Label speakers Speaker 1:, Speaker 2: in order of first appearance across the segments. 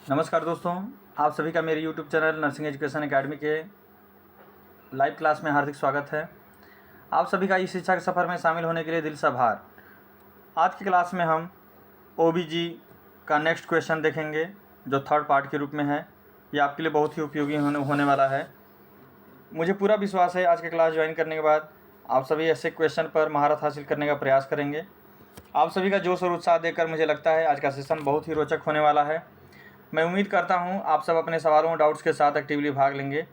Speaker 1: नमस्कार दोस्तों, आप सभी का मेरे YouTube channel nursing education academy के लाइव क्लास में हार्दिक स्वागत है। आप सभी का इस शिक्षा के सफ़र में शामिल होने के लिए दिल से आभार। आज की क्लास में हम OBG का नेक्स्ट क्वेश्चन देखेंगे जो थर्ड पार्ट के रूप में है। ये आपके लिए बहुत ही उपयोगी होने वाला है। मुझे पूरा विश्वास है आज की क्लास ज्वाइन करने के बाद आप सभी ऐसे क्वेश्चन पर महारत हासिल करने का प्रयास करेंगे। आप सभी का जोश और उत्साह देखकर मुझे लगता है आज का सेशन बहुत ही रोचक होने वाला है। मैं उम्मीद करता हूं आप सब अपने सवालों और डाउट्स के साथ एक्टिवली भाग लेंगे।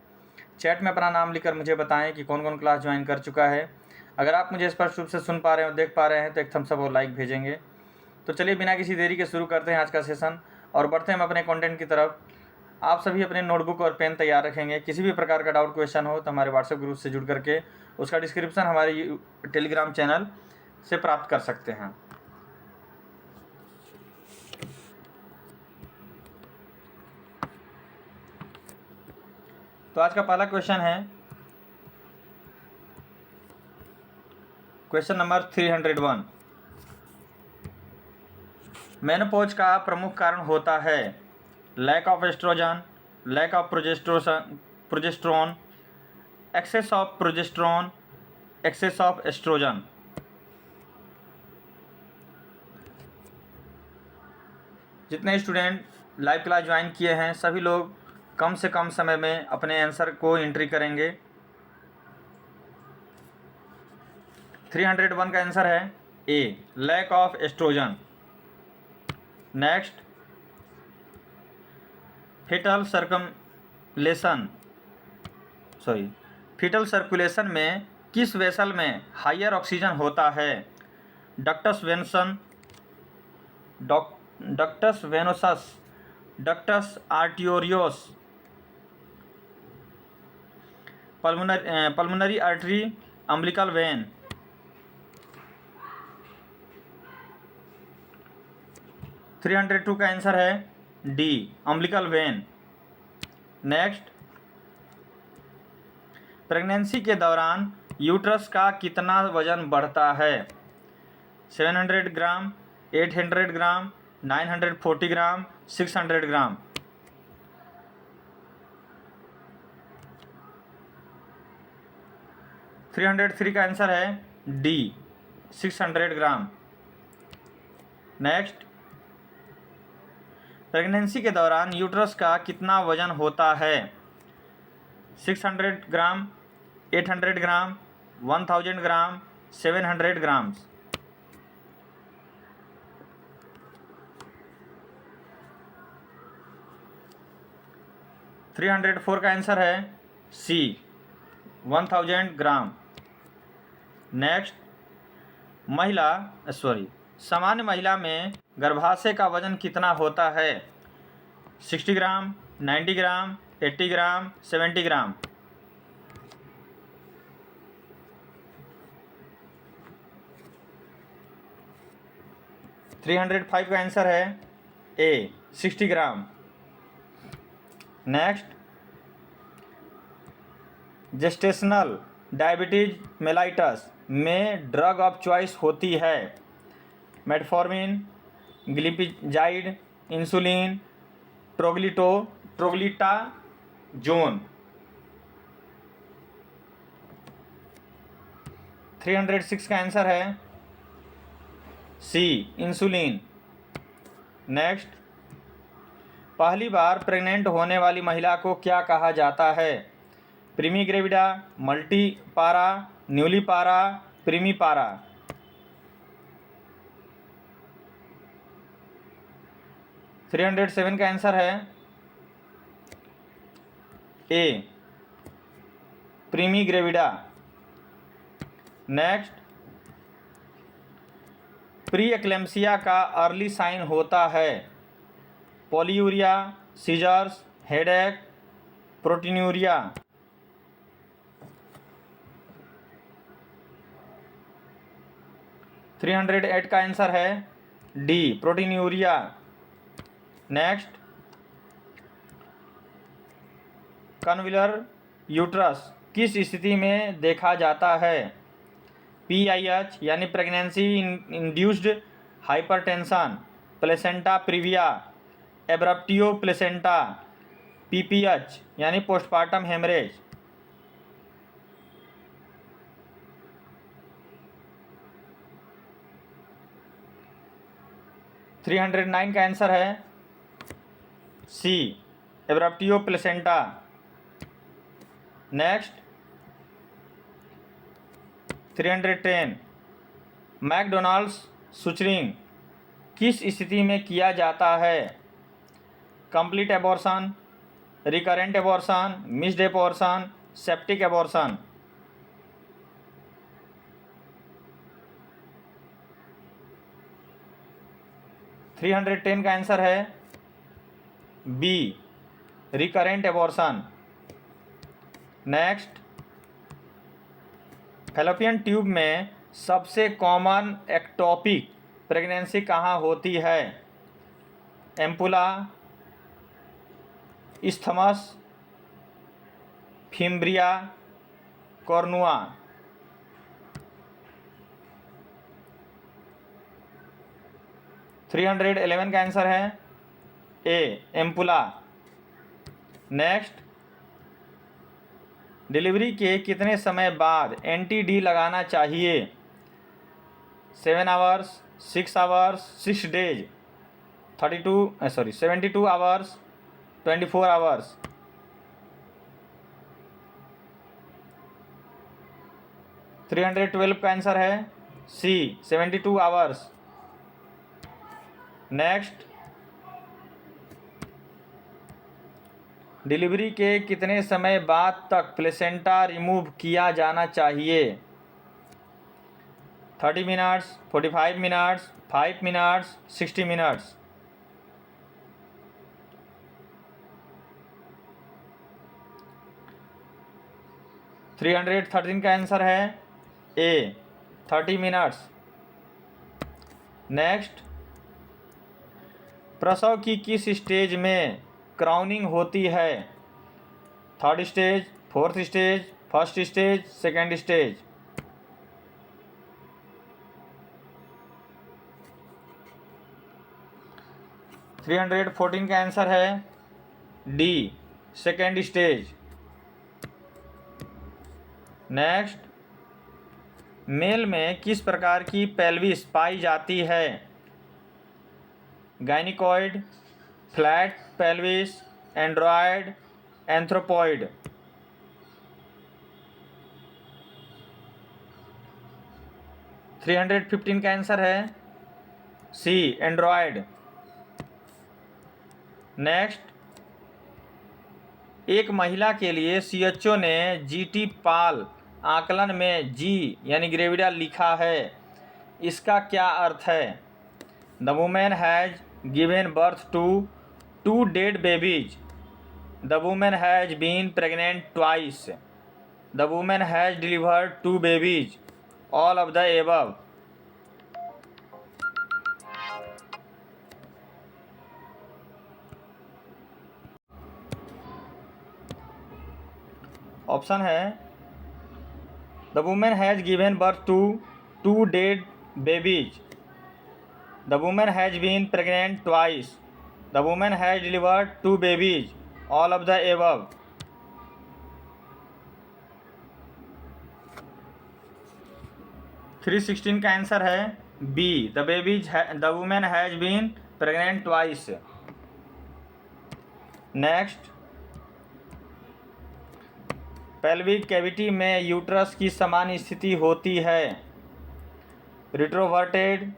Speaker 1: चैट में अपना नाम लिखकर मुझे बताएं कि कौन कौन क्लास ज्वाइन कर चुका है। अगर आप मुझे स्पष्ट रूप से सुन पा रहे हैं और देख पा रहे हैं तो एक थम्स अप और लाइक भेजेंगे। तो चलिए बिना किसी देरी के शुरू करते हैं आज का सेशन और बढ़ते हैं अपने कंटेंट की तरफ। आप सभी अपने नोटबुक और पेन तैयार रखेंगे। किसी भी प्रकार का डाउट क्वेश्चन हो तो हमारे व्हाट्सएप ग्रुप से जुड़ करके उसका डिस्क्रिप्शन हमारे टेलीग्राम चैनल से प्राप्त कर सकते हैं। तो आज का पहला क्वेश्चन है क्वेश्चन नंबर 301। मेनोपॉज का प्रमुख कारण होता है lack of oestrogen, lack of progesterone, excess of progesterone, excess of oestrogen. जितने स्टूडेंट लाइव क्लास ज्वाइन किए हैं सभी लोग कम से कम समय में अपने आंसर को एंट्री करेंगे। 301 का आंसर है A, lack of oestrogen. Next, foetal circulation में किस वेसल में हायर ऑक्सीजन होता है? Ductus venosus, ductus arteriosus, pulmonary artery, umbilical vein. - 302 का आंसर है D, umbilical vein. Next, pregnancy के दौरान यूट्रस का कितना वजन बढ़ता है? 700 ग्राम, 800 ग्राम, 940 ग्राम, 600 ग्राम। - 303 का आंसर है डी, 600 ग्राम। नेक्स्ट, प्रेगनेंसी के दौरान यूट्रस का कितना वजन होता है? 600 ग्राम, 800 ग्राम, 1000 ग्राम, 700 ग्राम। - 304 का आंसर है सी, 1000 ग्राम। नेक्स्ट, सामान्य महिला में गर्भाशय का वजन कितना होता है? 60 ग्राम, 90 ग्राम, 80 ग्राम, 70 ग्राम। - 305 का आंसर है ए, 60 ग्राम। नेक्स्ट, जेस्टेशनल डायबिटीज मेलाइटस में ड्रग ऑफ चॉइस होती है? Metformin, glipizide, insulin, ट्रोग्लिटाजोन। 306 का आंसर है सी, इंसुलिन। नेक्स्ट, पहली बार प्रेग्नेंट होने वाली महिला को क्या कहा जाता है? प्रीमीग्रेविडा, मल्टीपारा, न्यूलीपारा, प्रीमीपारा। 307 का आंसर है ए, प्रीमीग्रेविडा। नेक्स्ट, प्री एक्लेम्सिया का अर्ली साइन होता है? Polyuria, seizures, headache, proteinuria. 308 का आंसर है D, proteinuria. Next, Couvelaire uterus किस स्थिति में देखा जाता है? PIH यानी pregnancy induced hypertension, placenta praevia, abruptio placenta, PPH यानी पोस्टपार्टम हेमरेज। 309 का आंसर है C, abruptio placenta. Next 310, McDonald's suturing किस स्थिति में किया जाता है? Complete abortion, recurrent abortion, missed abortion, septic abortion. Three 310 का आंसर है B, recurrent abortion. Next, fallopian tube में सबसे कॉमन एक्टोपिक प्रेगनेंसी कहाँ होती है? Ampulla, isthmus, fimbria, कॉर्नुआ। 311 का आंसर है A, एम्पुला। नेक्स्ट, डिलीवरी के कितने समय बाद NTD लगाना चाहिए? 7 hours, 6 hours, 6 days, 72 hours, 24 hours. 312 का आंसर है C, 72 आवर्स। नेक्स्ट, डिलीवरी के कितने समय बाद तक प्लेसेंटा रिमूव किया जाना चाहिए? 30 मिनट्स, 45 मिनट्स, 5 मिनट्स, 60 मिनट्स। 313 का आंसर है A, 30 मिनट्स। नेक्स्ट, प्रसव की किस स्टेज में क्राउनिंग होती है? 3rd stage, 4th stage, 1st stage, 2nd stage. 314 का आंसर है D, 2nd stage. Next, mail में किस प्रकार की पेल्विस पाई जाती है? गायनिकॉइड, फ्लैट पेल्विस, एंड्रॉयड, एंथ्रोपॉइड। 315 का आंसर है C, एंड्रॉयड। नेक्स्ट, एक महिला के लिए CHO ने GT पाल आकलन में G यानी ग्रेविडा लिखा है, इसका क्या अर्थ है? The women has given birth to 2 dead babies, the women has been pregnant twice, the women has delivered 2 babies, all of the above. Option है the women has given birth to 2 dead babies, the women has been pregnant twice, the women has delivered 2 babies, all of the above. 316 का answer है B, the women has been pregnant twice. Next, pelvic cavity में uterus की समान स्थिति होती है? रिट्रोवर्टेड,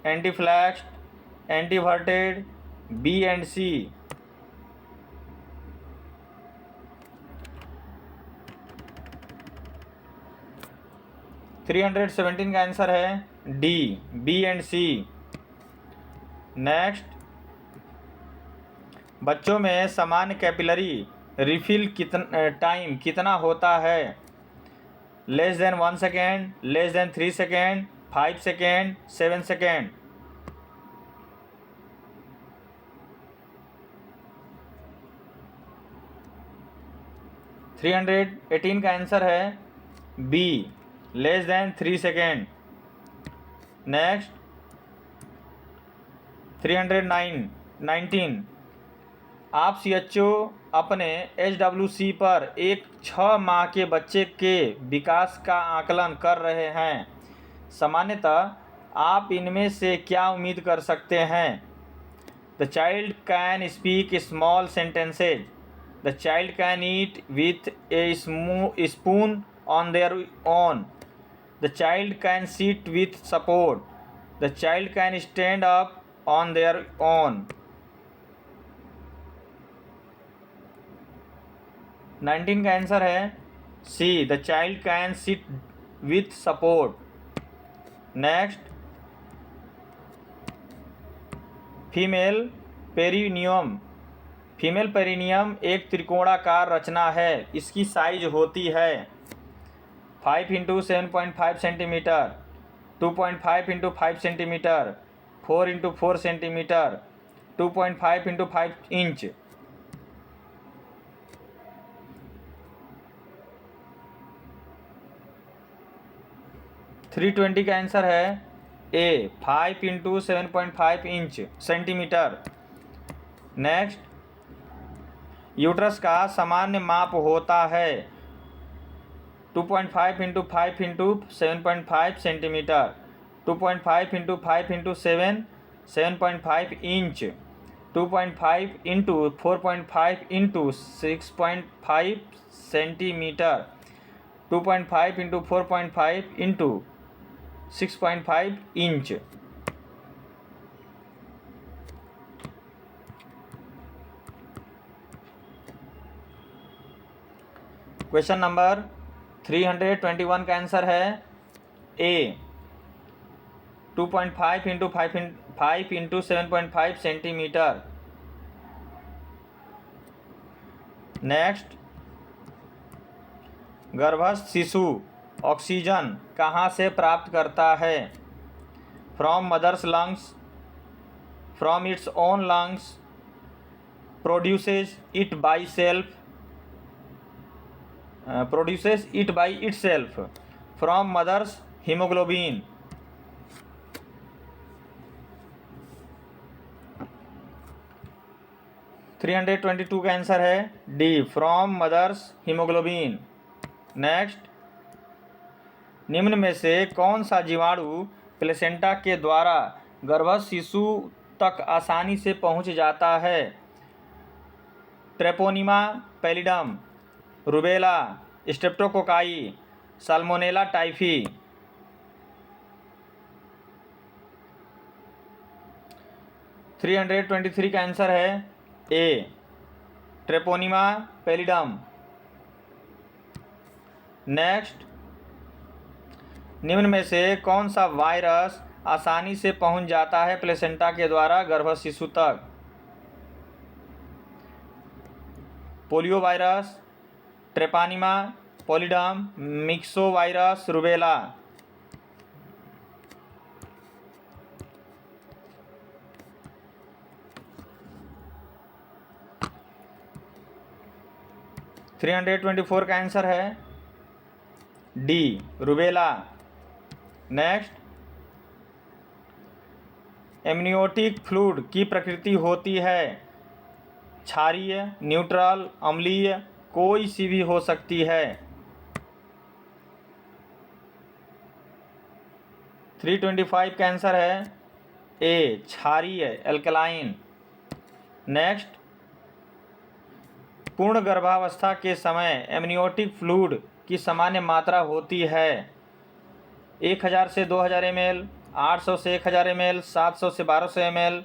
Speaker 1: एंटीफ्लैक्स्ड, एंटीवर्टेड, B and C। 317 का answer है D, B and C। Next, बच्चों में सामान्य कैपिलरी रिफिल टाइम कितना होता है? Less than 1 second, less than 3 second, 5 second, 7 second. 318 का आंसर है B, less than 3 second. Next 319 आप CHO अपने HWC पर एक 6 माह के बच्चे के विकास का आकलन कर रहे हैं। सामान्यतः आप इनमें से क्या उम्मीद कर सकते हैं? The child can speak small sentences. The child can eat with a spoon on their own. The child can sit with support. The child can stand up on their own. 19 का आंसर है C, the child can sit with support. Next female perineum. Female perineum एक त्रिकोणाकार रचना है। इसकी size होती है 5 × 7.5 centimetre, 2.5 × 5 centimetre, 4 × 4 centimetre, 2.5 × 5 inch. 320 का answer है A, 5 × 7.5 inch centimetre. Next uterus का सामान्य माप होता है 2.5 × 5 × 7.5 centimetre, 2.5 × 5 × 7, 7.5 inch, 2.5 × 4.5 × 6.5 centimetre, 2.5 × 4.5 × 6.5 inch. Question number 321 का आंसर है ए, 2.5 × 5 × 7.5 सेंटीमीटर। नेक्स्ट गर्भस्थ शिशु ऑक्सीजन कहाँ से प्राप्त करता है? From mother's lungs, from its own lungs, produces it by itself, from mother's haemoglobin. Three 322 का आंसर है D, from mother's haemoglobin. Next निम्न में से कौन सा जीवाणु प्लेसेंटा के द्वारा गर्भस्थ शिशु तक आसानी से पहुंच जाता है? Treponema pallidum, rubella, streptococci, salmonella typhi. 323 का आंसर है ए, ट्रेपोनिमा पैलिडम। नेक्स्ट निम्न में से कौन सा वायरस आसानी से पहुंच जाता है प्लेसेंटा के द्वारा गर्भस्थ शिशु तक? Polio virus, treponema pallidum, myxo virus, rubella. Three 324 का आंसर है D, rubella. Next amniotic fluid की प्रकृति होती है क्षारीय, न्यूट्रल, अम्लीय, कोई सी भी हो सकती है। 325 का आंसर है ए, क्षारीय, एल्कलाइन। नेक्स्ट पूर्ण गर्भावस्था के समय एमनियोटिक फ्लूइड की सामान्य मात्रा होती है 1000 से 2000 ml, 800 से 1000 ml, 700 से 1200 ml,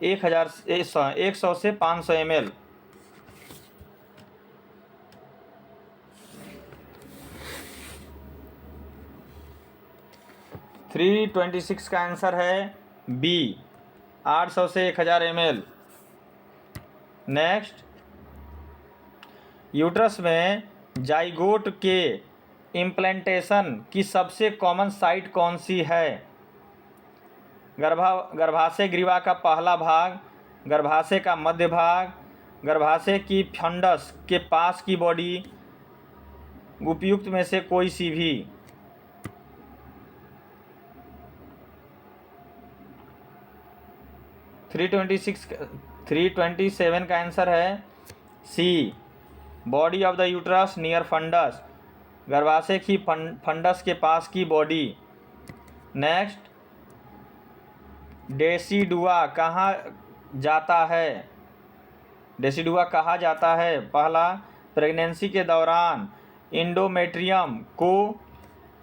Speaker 1: 100 से 500 ml। थ्री 326 का आंसर है बी, 800 से 1000 ml। नेक्स्ट यूट्रस में जाइगोट के इम्प्लांटेशन की सबसे कॉमन साइट कौन सी है? गर्भाशय ग्रीवा का पहला भाग, गर्भाशय का मध्य भाग, गर्भाशय की फंडस के पास की बॉडी, उपयुक्त में से कोई सी भी। 327 का आंसर है C, body of the uterus near fundus, गर्भाशय की फंडस के पास की बॉडी। नेक्स्ट, डेसिडुआ कहाँ जाता है? डेसिडुआ कहा जाता है? पहला, प्रेगनेंसी के दौरान, इंडोमेट्रियम को,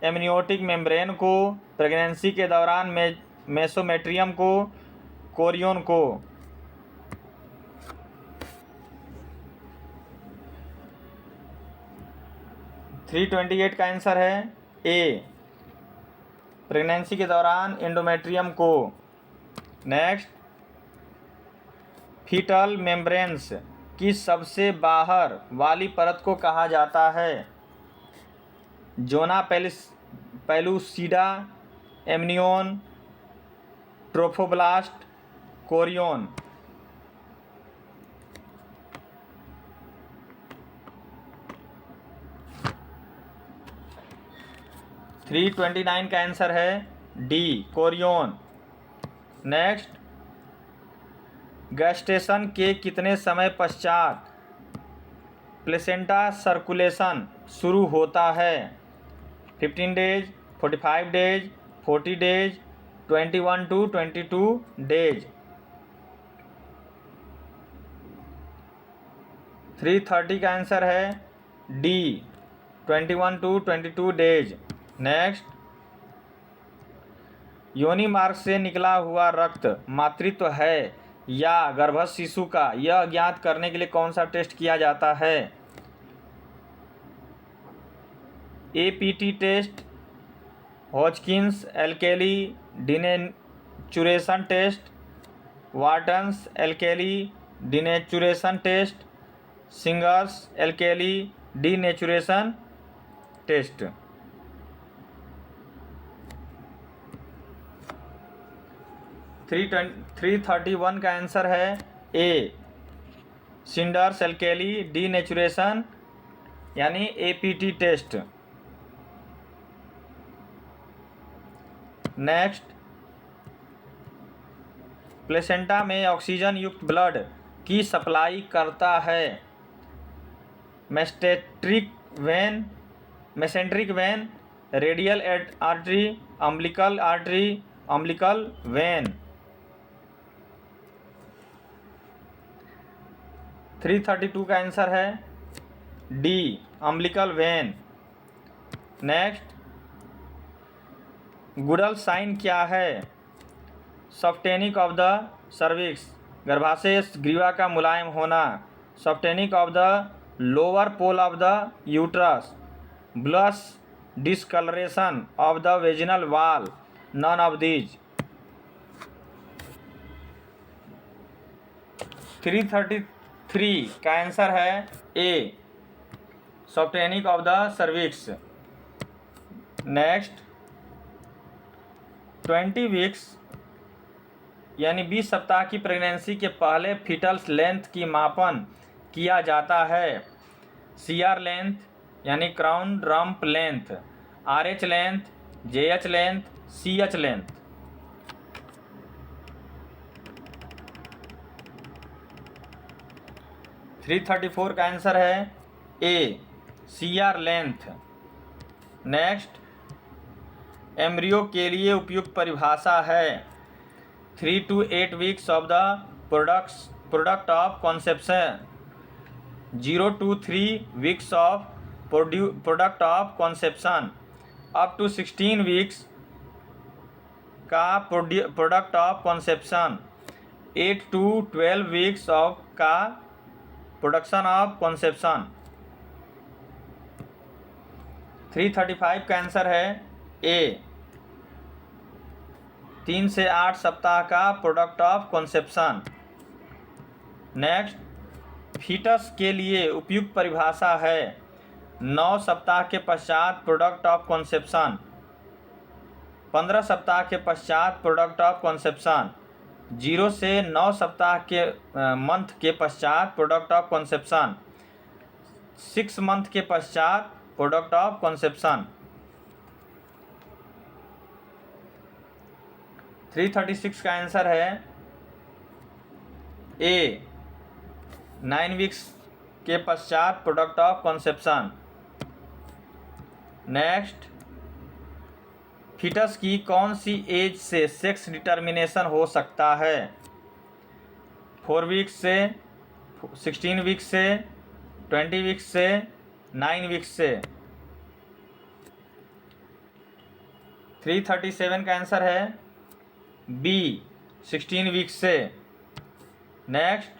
Speaker 1: एमनियोटिक मेम्ब्रेन को, प्रेगनेंसी के दौरान मेसोमेट्रियम को, कोरियन को। 328 का आंसर है ए, प्रेगनेंसी के दौरान एंडोमेट्रियम को। नेक्स्ट, फीटल मेम्ब्रेन्स की सबसे बाहर वाली परत को कहा जाता है? Zona pellucida, amnion, trophoblast, chorion. 329 का आंसर है डी, कोरियन। नेक्स्ट, गैस्टेशन के कितने समय पश्चात प्लेसेंटा सर्कुलेशन शुरू होता है? 15 days, 45 days, 40 days, 21 to 22 days. 330 का आंसर है डी, 21 to 22 डेज। नेक्स्ट, योनि मार्ग से निकला हुआ रक्त मातृत्व है या गर्भस्थ शिशु का, यह ज्ञात करने के लिए कौन सा टेस्ट किया जाता है? APT test, Hodgkin's alkali denaturation test, Watson's alkali denaturation test, Singer's alkali denaturation test. 331 का आंसर है ए, सिंडर्स एल्केली डीनेचुरेशन यानी एपीटी टेस्ट। नेक्स्ट, प्लेसेंटा में ऑक्सीजन युक्त ब्लड की सप्लाई करता है? Mesenteric vein, radial artery, umbilical vein. 332 का answer है D, umbilical vein. Next, Goodell sign क्या है? सॉफ्टेनिक ऑफ द सर्विक्स, गर्भाशय ग्रीवा का मुलायम होना, softening of the lower pole of the uterus, bluish discolouration of the vaginal wall, none of these. 333 का आंसर है A, softening of the cervix. Next, 20 weeks यानी 20 सप्ताह की प्रेगनेंसी के पहले फीटल्स लेंथ की मापन किया जाता है? सीआर लेंथ यानी crown rump length, RH length, JH length, CH length. 334 का आंसर है A, CR length. Next, embryo के लिए उपयुक्त परिभाषा है? 3 to 8 weeks of the product of conception, 0 to 3 weeks of product of conception, up to 16 weeks का product of conception, 8 to 12 weeks of का production of conception. 335 का answer है ए, 3 से 8 सप्ताह का product of conception. Next, foetus के लिए उपयुक्त परिभाषा है? 9 सप्ताह के पश्चात प्रोडक्ट ऑफ कॉन्सेप्शन, 15 सप्ताह के पश्चात प्रोडक्ट ऑफ कॉन्सेप्शन, 0 से 9 सप्ताह के मंथ के पश्चात प्रोडक्ट ऑफ कॉन्सेप्शन, 6 मंथ के पश्चात प्रोडक्ट ऑफ कॉन्सेप्शन। 336 का आंसर है ए 9 वीक्स के पश्चात product of conception. Next, foetus की कौन सी एज से सेक्स डिटर्मिनेशन हो सकता है? 4 वीक्स से, 16 वीक्स से, 20 वीक्स से, 9 वीक्स से। 337 का आंसर है बी 16 वीक्स से। नेक्स्ट,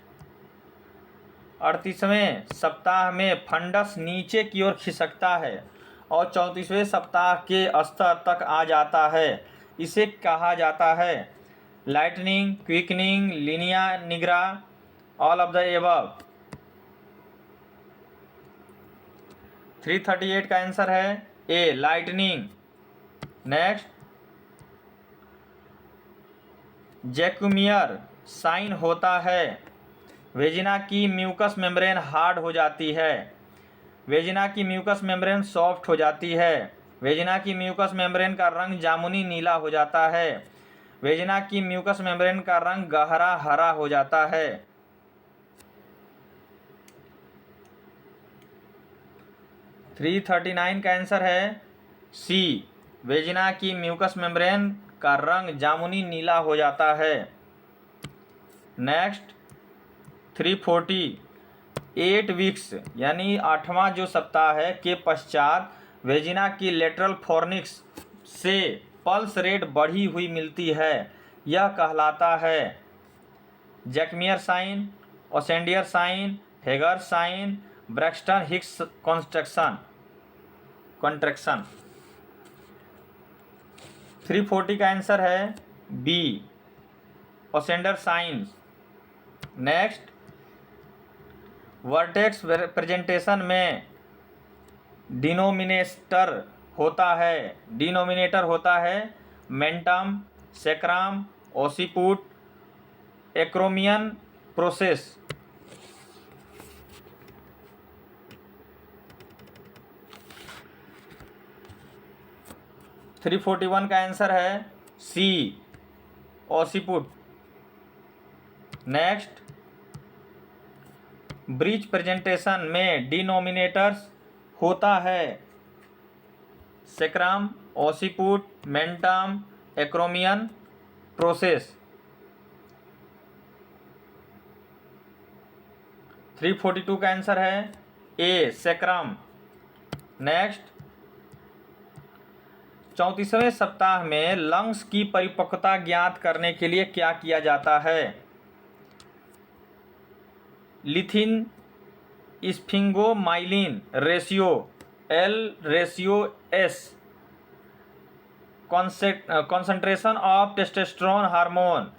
Speaker 1: 38वें सप्ताह में फंडस नीचे की ओर खिसकता है और 34वें सप्ताह के स्तर तक आ जाता है, इसे कहा जाता है lightning, quickening, Linnaea nigra, all of the above. 338 का आंसर है ए लाइटनिंग। नेक्स्ट, जैकुमियर साइन होता है, वेजिना की म्यूकस मेम्ब्रेन हार्ड हो जाती है, वेजिना की म्यूकस मेम्ब्रेन सॉफ्ट हो जाती है, वेजिना की म्यूकस मेम्ब्रेन का रंग जामुनी नीला हो जाता है, वेजिना की म्यूकस मेम्ब्रेन का रंग गहरा हरा हो जाता है। 339 का आंसर है सी, वेजिना की म्यूकस मेम्ब्रेन का रंग जामुनी नीला हो जाता है। नेक्स्ट, 340 8 वीक्स यानी 8वां जो सप्ताह है के पश्चात वेजिना की लेटरल फॉर्निक्स से पल्स रेट बढ़ी हुई मिलती है, यह कहलाता है Jacquemier sign, Osiander sign, Hegar sign, Braxton Hicks contraction. 340 का आंसर है B Osiander sign. Next, vertex presentation में डिनोमिनेटर होता है mentum, sacrum, occiput, acromion process. 341 का आंसर है C occiput. Next, breech presentation में डिनोमिनेटर्स होता है sacrum, occiput, mentum, acromion process. 342 का आंसर है ए सेक्रम। नेक्स्ट, 34वें सप्ताह में लंग्स की परिपक्वता ज्ञात करने के लिए क्या किया जाता है? Lecithin sphingomyelin ratio L/S, concentration of testosterone hormone,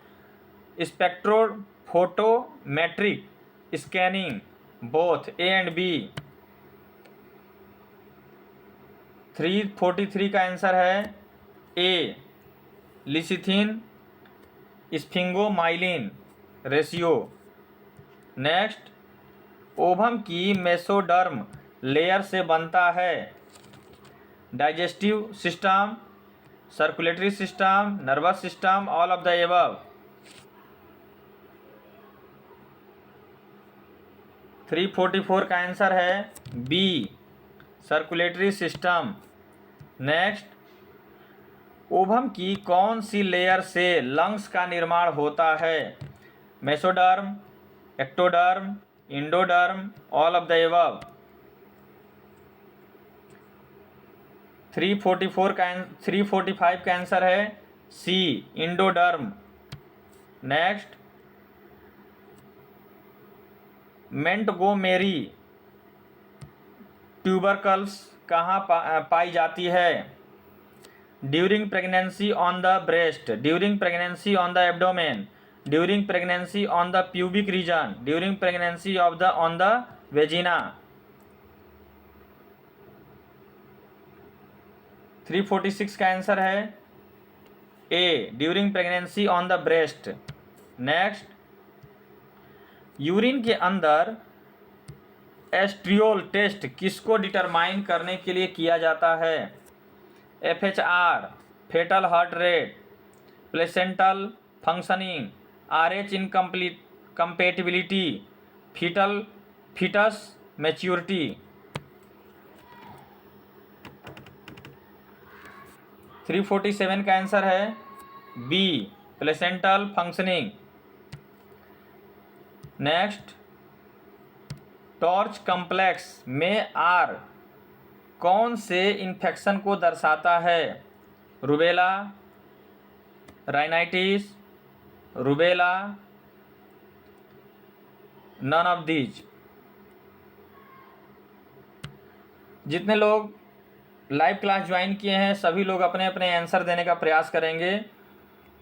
Speaker 1: spectrophotometric scanning, both A and B. 343 का आंसर है A lecithin sphingomyelin ratio. Next, ovum की मेसोडर्म लेयर से बनता है digestive system, circulatory system, nervous system, all of the above. 344 का answer है B circulatory system. Next, ovum की कौन सी लेयर से लंग्स का निर्माण होता है? Mesoderm, ectoderm, endoderm, all of the above. 345 का आंसर है C endoderm. Next, Montgomery tubercles कहाँ पाई जाती है? During pregnancy on the breast, during pregnancy on the abdomen, during pregnancy on the pubic region, during pregnancy on the vagina. 346 का answer है A during pregnancy on the breast. Next, urine के अंदर estriol test किसको determine करने के लिए किया जाता है? FHR, foetal heart rate, placental functioning, RH incomplete compatibility, foetus maturity. 347 का आंसर है B, placental functioning. Next, torch complex में आर कौन से इन्फेक्शन को दर्शाता है? Rubella, rhinitis, rubella, none of these. जितने लोग लाइव क्लास ज्वाइन किए हैं सभी लोग अपने अपने आंसर देने का प्रयास करेंगे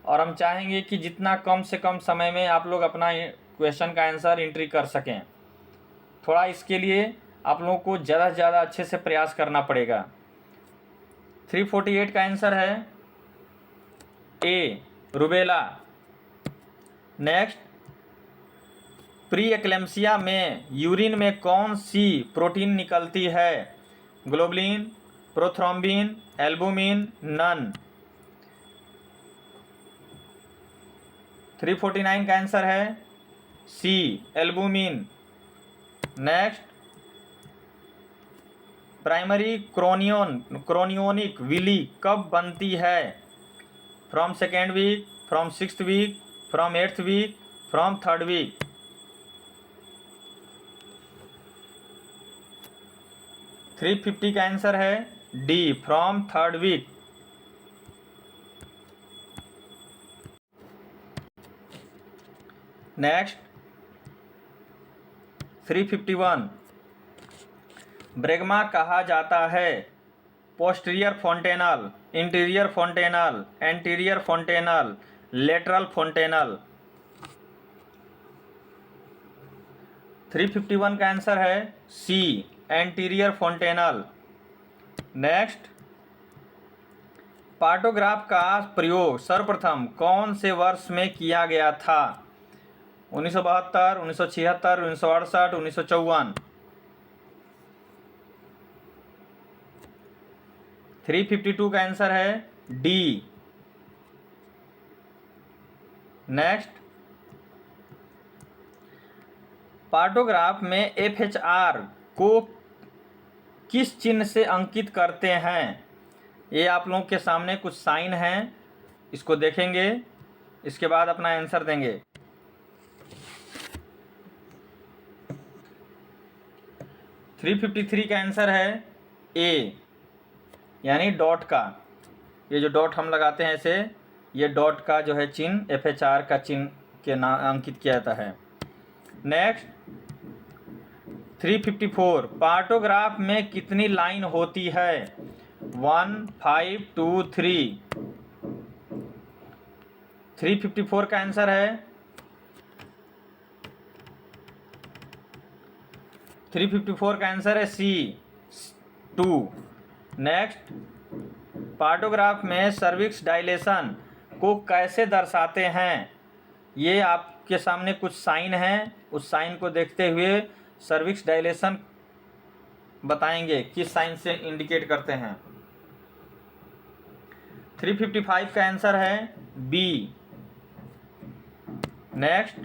Speaker 1: और हम चाहेंगे कि जितना कम से कम समय में आप लोग अपना क्वेश्चन का आंसर एंट्री कर सकें। थोड़ा इसके लिए आप लोगों को ज़्यादा से ज़्यादा अच्छे से प्रयास करना पड़ेगा। 348 का आंसर है ए, रूबेला। नेक्स्ट, प्री एक्लेम्सिया में यूरिन में कौन सी प्रोटीन निकलती है? Globulin, prothrombin, albumin, none. 349 का आंसर है C, albumin. Next, primary chorionic villi कब बनती है? From 2nd week, from 6th week, from 8th week, from 3rd week. 350 का आंसर है D, from 3rd week. Next, 351 bregma कहा जाता है? Posterior fontanelle, interior fontanelle, anterior fontanelle, lateral fontanelle. 351 का answer है C, anterior fontanelle. Next, partograph का प्रयोग सर्वप्रथम कौन से वर्ष में किया गया था? 1972, 1976, 1968, 1954। 352 का आंसर है डी। नेक्स्ट, पार्टोग्राफ में FHR को किस चिन्ह से अंकित करते हैं? ये आप लोगों के सामने कुछ साइन हैं, इसको देखेंगे, इसके बाद अपना आंसर देंगे। 353 का आंसर है ए, यानी डॉट का। ये जो डॉट हम लगाते हैं इसे, ये डॉट का जो है चिन्ह FHR का चिन्ह के नाम अंकित किया जाता है। नेक्स्ट, 354 पार्टोग्राफ में कितनी लाइन होती है? 1, 5, 2, 3। 354 का आंसर है 354 का आंसर है सी, 2। नेक्स्ट, पार्टोग्राफ में सर्विक्स डायलेशन को कैसे दर्शाते हैं? ये आपके सामने कुछ साइन हैं, उस साइन को देखते हुए सर्विक्स डायलेशन बताएंगे किस साइन से इंडिकेट करते हैं। 355 का आंसर है बी। नेक्स्ट,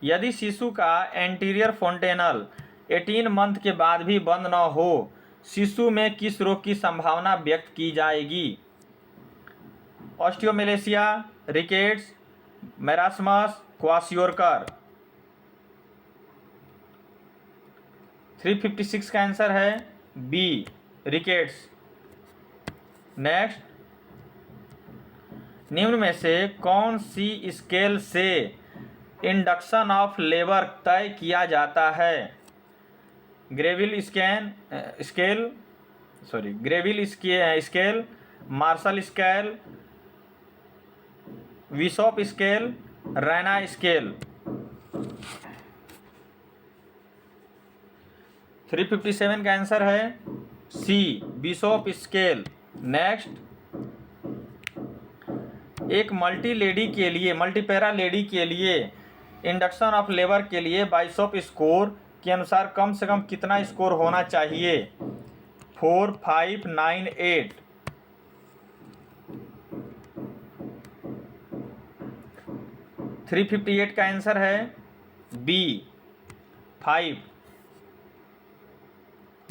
Speaker 1: यदि शिशु का एंटीरियर फोंटेनल 18 मंथ के बाद भी बंद न हो, शिशु में किस रोग की संभावना व्यक्त की जाएगी? Osteomalacia, rickets, marasmus, kwashiorkor. 356 का आंसर है बी, रिकेट्स। नेक्स्ट, निम्न में से कौन सी स्केल से इंडक्शन ऑफ लेबर तय किया जाता है? Greville scale, Marshall scale, Bishop scale, Raina scale. 357 का आंसर है सी, बिशॉप स्केल। नेक्स्ट, एक मल्टीपैरा लेडी के लिए इंडक्शन ऑफ लेबर के लिए बाइशॉप स्कोर के अनुसार कम से कम कितना स्कोर होना चाहिए? 4, 5, 9, 8। 358 358 का आंसर है बी 5।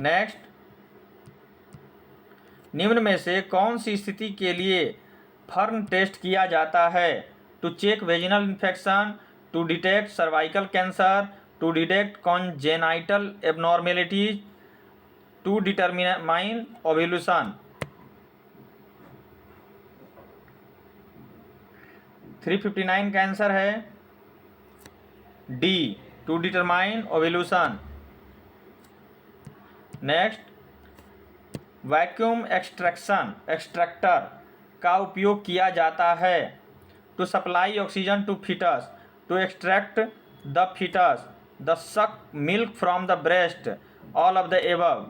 Speaker 1: नेक्स्ट, निम्न में से कौन सी स्थिति के लिए फर्न टेस्ट किया जाता है? To check vaginal infection, to detect cervical cancer, to detect congenital abnormalities, to determine ovulation. 359 का आंसर है D to determine ovulation. Next, vacuum extractor का उपयोग किया जाता है to supply oxygen to foetus, to extract the foetus, the suck milk from the breast, all of the above.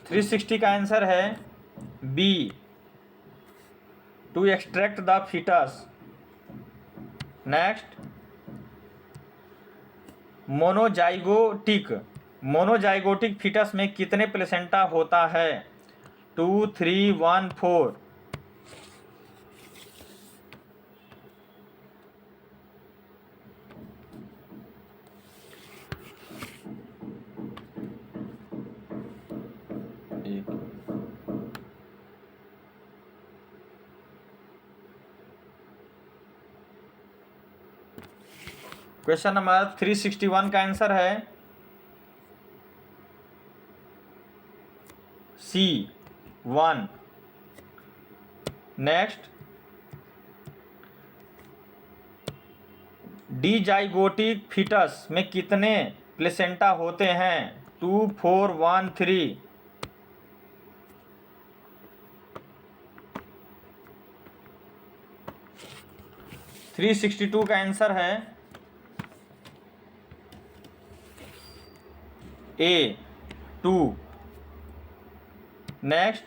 Speaker 1: 360 का answer है B to extract the foetus. Next, monozygotic foetus में कितने placenta होता है? 2, 3, 1, 4। क्वेश्चन नंबर 361 का answer है सी 1। Next, डिजाइगोटिक foetus में कितने प्लेसेंटा होते हैं? 2, 4, 1, 3। 362 का आंसर है ए 2। नेक्स्ट,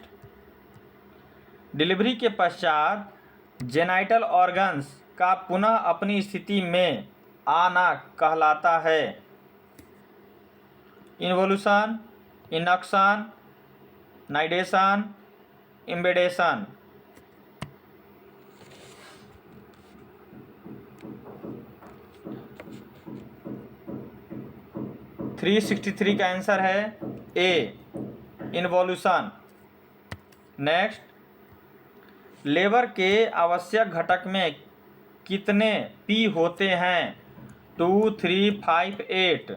Speaker 1: डिलीवरी के पश्चात जेनाइटल ऑर्गन्स का पुनः अपनी स्थिति में आना कहलाता है? Involution, induction, नाइडेशन, इम्बेडेशन। 363 का आंसर है ए इन्वोल्यूशन। नेक्स्ट, लेबर के आवश्यक घटक में कितने पी होते हैं? 2, 3, 5, 8।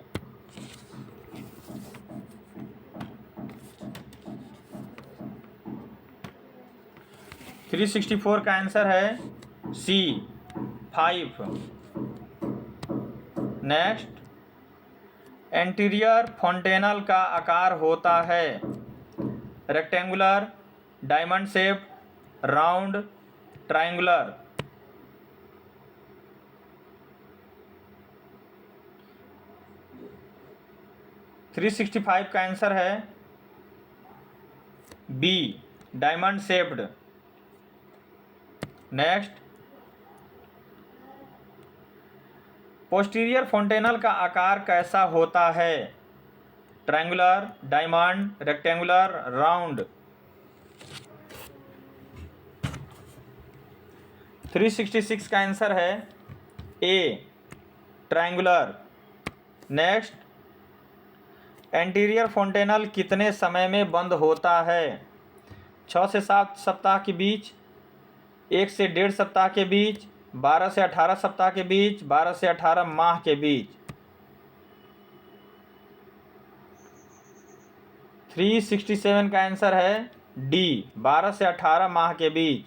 Speaker 1: 364 का आंसर है सी 5। नेक्स्ट, एंटीरियर फोंटेनल का आकार होता है rectangular, diamond shape, round, triangular. 365 का आंसर है B diamond shaped. Next, posterior fontanelle का आकार कैसा होता है? Triangular, diamond, rectangular, round. 366 का आंसर है ए ट्रायंगुलर। नेक्स्ट, एंटीरियर फोंटेनल कितने समय में बंद होता है? 6 से 7 सप्ताह के बीच, 1 से 1.5 सप्ताह के बीच, 12 से 18 सप्ताह के बीच, 12 से 18 माह के बीच। 367 का आंसर है डी 12 से 18 माह के बीच।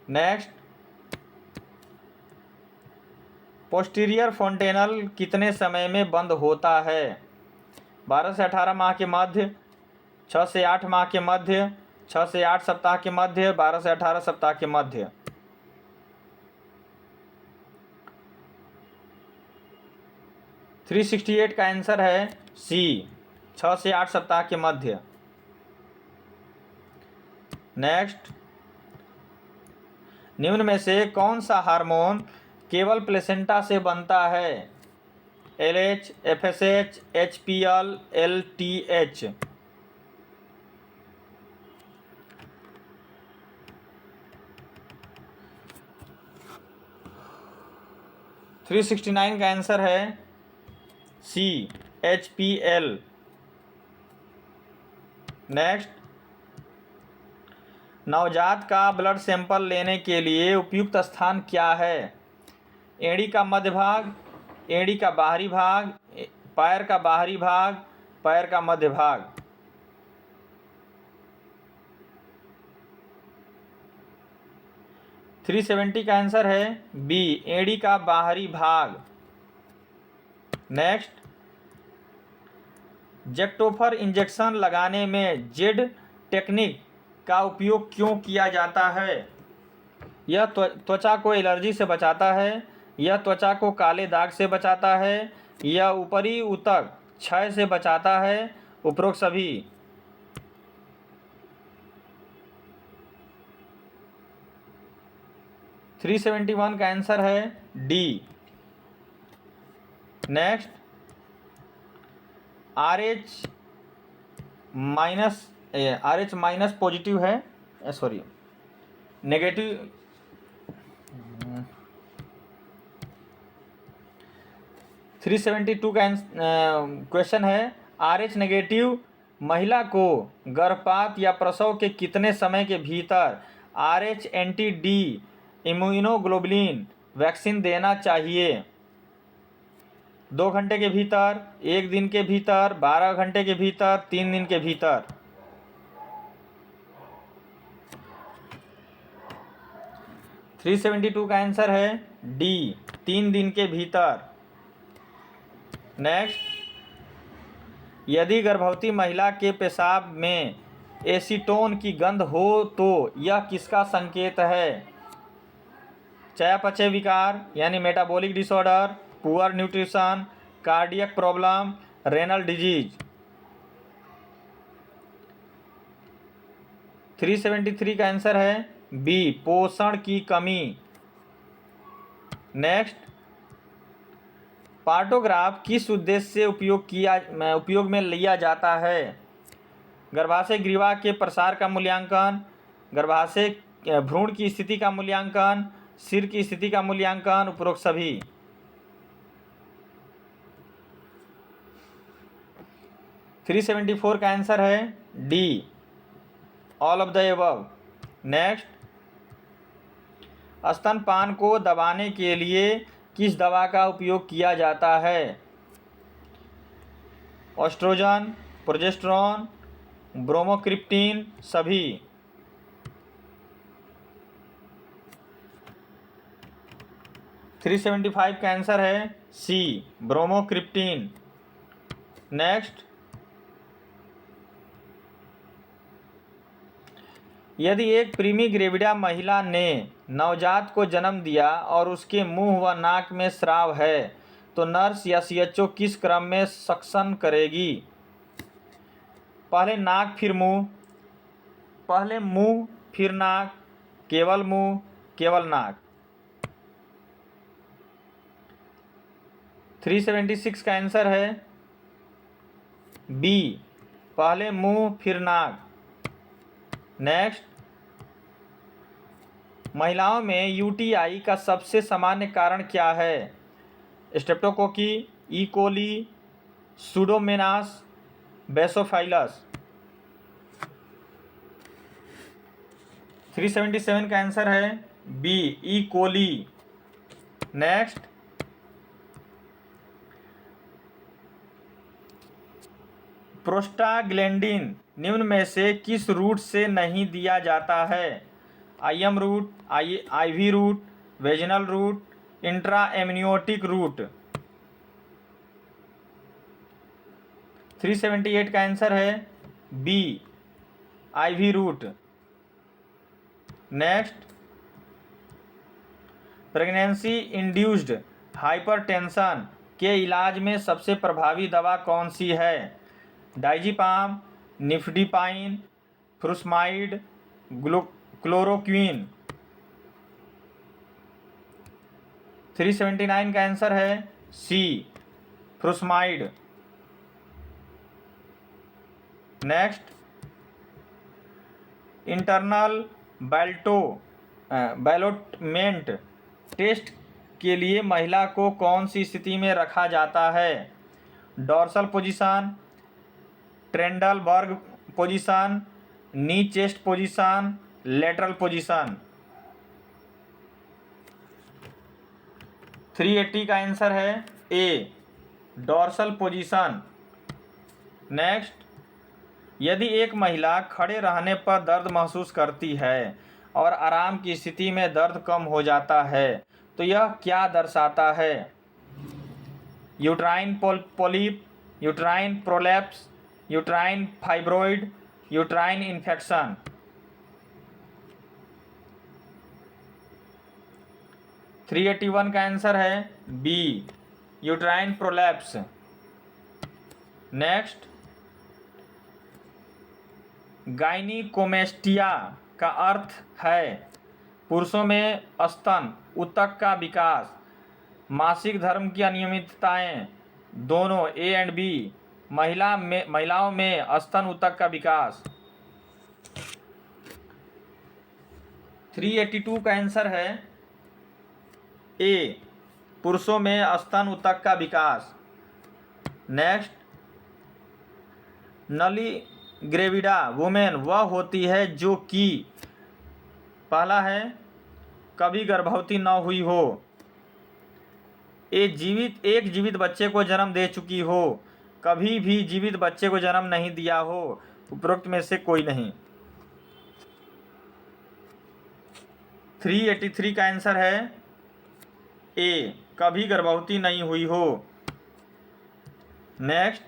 Speaker 1: नेक्स्ट, पोस्टीरियर फोंटेनल कितने समय में बंद होता है? 12 से 18 माह के मध्य, 6 से 8 माह के मध्य, 6 से 8 सप्ताह के मध्य, 12 से 18 सप्ताह के मध्य। 368 का आंसर है सी 6 से 8 सप्ताह के मध्य। नेक्स्ट, निम्न में से कौन सा हार्मोन केवल प्लेसेंटा से बनता है? LH, FSH, HPL, LTH। 369 का आंसर है सी, HPL। नेक्स्ट, नवजात का ब्लड सैंपल लेने के लिए उपयुक्त स्थान क्या है? एड़ी का मध्य भाग, एड़ी का बाहरी भाग, पैर का बाहरी भाग, पैर का मध्य भाग। थ्री 370 का आंसर है बी, एड़ी का बाहरी भाग। नेक्स्ट, जेक्टोफर इंजेक्शन लगाने में जेड टेक्निक का उपयोग क्यों किया जाता है? यह त्वचा को एलर्जी से बचाता है, यह त्वचा को काले दाग से बचाता है, यह ऊपरी ऊतक क्षय से बचाता है, उपरोक्त सभी। थ्री 371 का आंसर है D. Next, RH minus positive है, सॉरी नेगेटिव, 372 का क्वेश्चन है, RH नेगेटिव महिला को गर्भपात या प्रसव के कितने समय के भीतर RH anti D immunoglobulin vaccine देना चाहिए? 2 घंटे के भीतर, 1 दिन के भीतर, 12 घंटे के भीतर, 3 दिन के भीतर। थ्री 372 का आंसर है डी, 3 दिन के भीतर। नेक्स्ट, यदि गर्भवती महिला के पेशाब में एसीटोन की गंध हो तो यह किसका संकेत है? चयापचय विकार यानी metabolic disorder, poor nutrition, cardiac problem, renal disease. 373 का आंसर है बी, पोषण की कमी। नेक्स्ट, पार्टोग्राफ किस उद्देश्य से उपयोग में लिया जाता है? गर्भाशय ग्रीवा के प्रसार का मूल्यांकन, गर्भाशय भ्रूण की स्थिति का मूल्यांकन, सिर की स्थिति का मूल्यांकन, उपरोक्त सभी। 374 का आंसर है D, all of the above. Next, स्तनपान को दबाने के लिए किस दवा का उपयोग किया जाता है? ऑस्ट्रोजन, प्रोजेस्टेरोन, ब्रोमोक्रिप्टिन, सभी। 375 का आंसर है सी, ब्रोमोक्रिप्टिन। नेक्स्ट, यदि एक प्रीमी ग्रेविडा महिला ने नवजात को जन्म दिया और उसके मुंह व नाक में स्राव है तो नर्स या CHO किस क्रम में सक्शन करेगी? पहले नाक फिर मुंह, पहले मुंह फिर नाक, केवल मुंह, केवल नाक। 376 का आंसर है बी, पहले मुंह फिर नाक। नेक्स्ट, महिलाओं में UTI का सबसे सामान्य कारण क्या है? स्ट्रेप्टोकोकी, ई कोली, सूडोमोनास, बेसोफाइलस। 377 का आंसर है बी, ई कोली। नेक्स्ट, प्रोस्टाग्लैंडिन निम्न में से किस रूट से नहीं दिया जाता है? IM route, IV route, vaginal route, intra amniotic route. 378 का आंसर है B, IV route. Next, pregnancy induced hypertension के इलाज में सबसे प्रभावी दवा कौन सी है? Diazepam, निफ्डिपाइन, फ्रुसमाइड, chloroquine. 379 का आंसर है सी, फ्रुसमाइड। नेक्स्ट, इंटरनल बैलोटमेंट टेस्ट के लिए महिला को कौन सी स्थिति में रखा जाता है? Dorsal position, Trendelenburg position, knee chest position, lateral position. 380 का आंसर है ए, डॉर्सल पोजीशन। नेक्स्ट, यदि एक महिला खड़े रहने पर दर्द महसूस करती है और आराम की स्थिति में दर्द कम हो जाता है तो यह क्या दर्शाता है? Uterine polyp, uterine prolapse, uterine fibroid, uterine infection. 381 का आंसर है बी, यूट्राइन प्रोलैप्स। नेक्स्ट, गाइनिकोमेस्टिया का अर्थ है पुरुषों में स्तन ऊतक का विकास, मासिक धर्म की अनियमितताएं, दोनों ए एंड बी, महिलाओं में स्तन ऊतक का विकास। 382 का आंसर है ए, पुरुषों में स्तन ऊतक का विकास। नेक्स्ट, नली ग्रेविडा वुमेन वह होती है जो कि पहला है कभी गर्भवती न हुई हो, एक जीवित बच्चे को जन्म दे चुकी हो, कभी भी जीवित बच्चे को जन्म नहीं दिया हो, उपरोक्त में से कोई नहीं। 383 का आंसर है ए, कभी गर्भवती नहीं हुई हो। Next,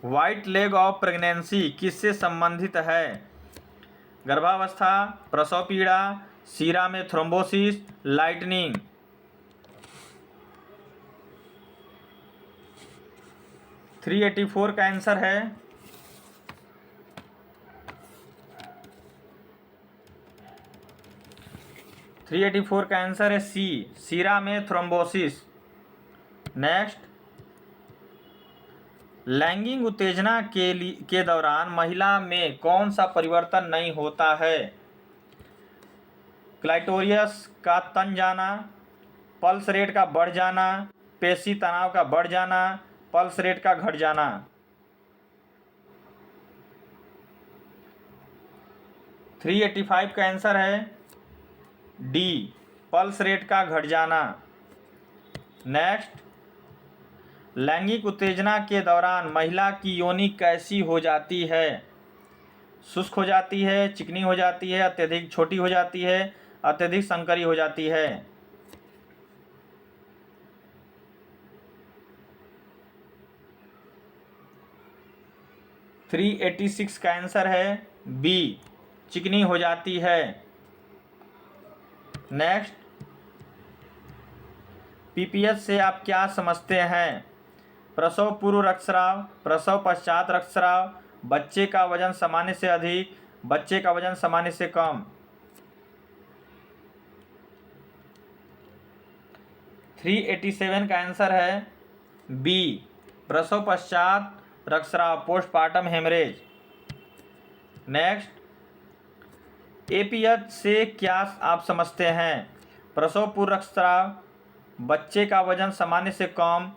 Speaker 1: white leg of pregnancy किससे संबंधित है? गर्भावस्था, प्रसव पीड़ा, सीरा में थ्रोम्बोसिस, लाइटनिंग। 384 का आंसर है 384 का आंसर है सी, सीरा में थ्रोम्बोसिस। नेक्स्ट, लैंगिक उत्तेजना के दौरान महिला में कौन सा परिवर्तन नहीं होता है? क्लाइटोरियस का तन जाना, पल्स रेट का बढ़ जाना, पेशी तनाव का बढ़ जाना, पल्स रेट का घट जाना। 385 का आंसर है डी, पल्स रेट का घट जाना। नेक्स्ट, लैंगिक उत्तेजना के दौरान महिला की योनि कैसी हो जाती है? शुष्क हो जाती है, चिकनी हो जाती है, अत्यधिक छोटी हो जाती है, अत्यधिक संकरी हो जाती है। 386 का आंसर है बी, चिकनी हो जाती है। नेक्स्ट, पीपीएच से आप क्या समझते हैं? प्रसव पूर्व रक्तस्राव, प्रसव पश्चात रक्तस्राव, बच्चे का वजन सामान्य से अधिक, बच्चे का वजन सामान्य से कम। 387 का आंसर है बी, प्रसव पश्चात रक्तस्राव, पोस्टपार्टम हेमरेज। नेक्स्ट, एपीएच से क्या आप समझते हैं? प्रसव पूर्व रक्तस्राव, बच्चे का वजन सामान्य से कम,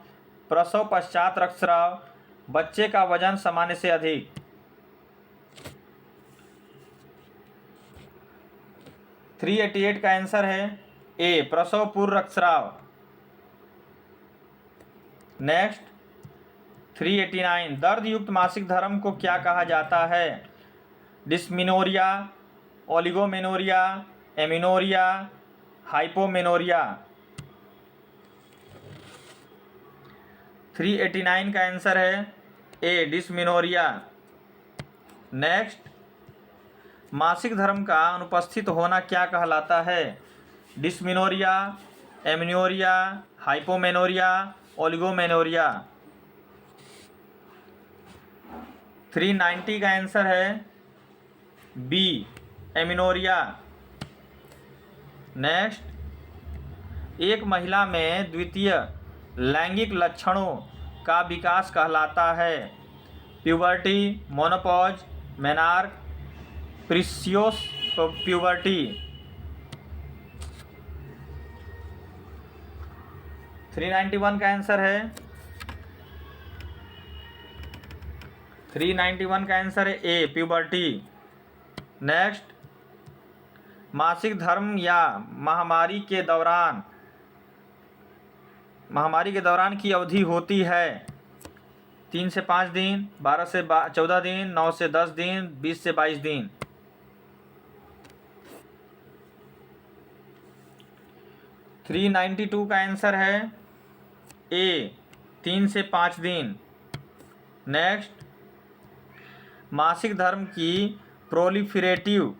Speaker 1: प्रसव पश्चात रक्तस्राव, बच्चे का वजन सामान्य से अधिक। 388 का आंसर है ए, प्रसव पूर्व रक्तस्राव। नेक्स्ट, 389, दर्द युक्त मासिक धर्म को क्या कहा जाता है? Dysmenorrhoea, oligomenorrhoea, amenorrhoea, hypomenorrhoea. 389 का आंसर है ए, डिस्मिनोरिया। नेक्स्ट, मासिक धर्म का अनुपस्थित होना क्या कहलाता है? Dysmenorrhoea, amenorrhoea, hypomenorrhoea, oligomenorrhoea. 390 का आंसर है बी, एमिनोरिया। नेक्स्ट, एक महिला में द्वितीय लैंगिक लक्षणों का विकास कहलाता है? Puberty, menopause, menarche, precocious puberty. 391 का आंसर है 391 का आंसर है ए, प्यूबर्टी। नेक्स्ट, मासिक धर्म या महामारी के दौरान की अवधि होती है 3 से 5 दिन, 12 से 14 दिन, 9 से 10 दिन, 20 से 22 दिन। 392 का आंसर है ए, 3 से 5 दिन। नेक्स्ट, मासिक धर्म की प्रोलिफरेटिव